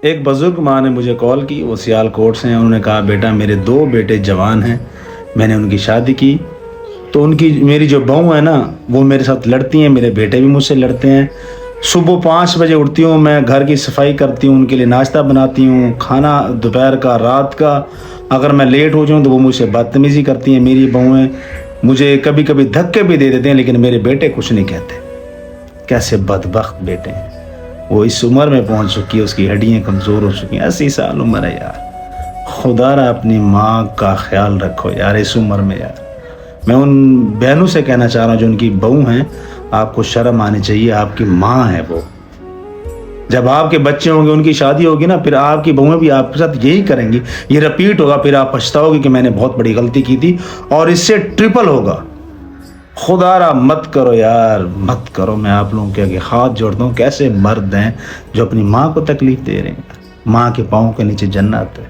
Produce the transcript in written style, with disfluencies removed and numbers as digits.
ایک بزرگ ماں نے مجھے کال کی، وہ سیالکوٹ سے ہیں. انہوں نے کہا بیٹا میرے 2 بیٹے جوان ہیں، میں نے ان کی شادی کی تو میری جو بہو ہے نا وہ میرے ساتھ لڑتی ہیں، میرے بیٹے بھی مجھ سے لڑتے ہیں. صبح 5 بجے اٹھتی ہوں، میں گھر کی صفائی کرتی ہوں، ان کے لیے ناشتہ بناتی ہوں، کھانا دوپہر کا رات کا. اگر میں لیٹ ہو جاؤں تو وہ مجھ سے بدتمیزی کرتی ہیں. میری بہویں مجھے کبھی کبھی دھکے بھی دے دیتے ہیں لیکن میرے بیٹے کچھ نہیں کہتے. کیسے بدبخت بیٹے ہیں. وہ اس عمر میں پہنچ چکی ہے، اس کی ہڈیاں کمزور ہو چکی ہیں. 80 سال عمر ہے یار. خدا را اپنی ماں کا خیال رکھو یار اس عمر میں یار. میں ان بہنوں سے کہنا چاہ رہا ہوں جو ان کی بہو ہیں، آپ کو شرم آنی چاہیے. آپ کی ماں ہے وہ. جب آپ کے بچے ہوں گے، ان کی شادی ہوگی نا، پھر آپ کی بہویں بھی آپ کے ساتھ یہی کریں گی. یہ رپیٹ ہوگا، پھر آپ پچھتاؤ گے کہ میں نے بہت بڑی غلطی کی تھی، اور اس سے ٹرپل ہوگا. خدا را مت کرو یار، مت کرو. میں آپ لوگوں کے آگے ہاتھ جوڑتا ہوں. کیسے مرد ہیں جو اپنی ماں کو تکلیف دے رہے ہیں. ماں کے پاؤں کے نیچے جنت ہے.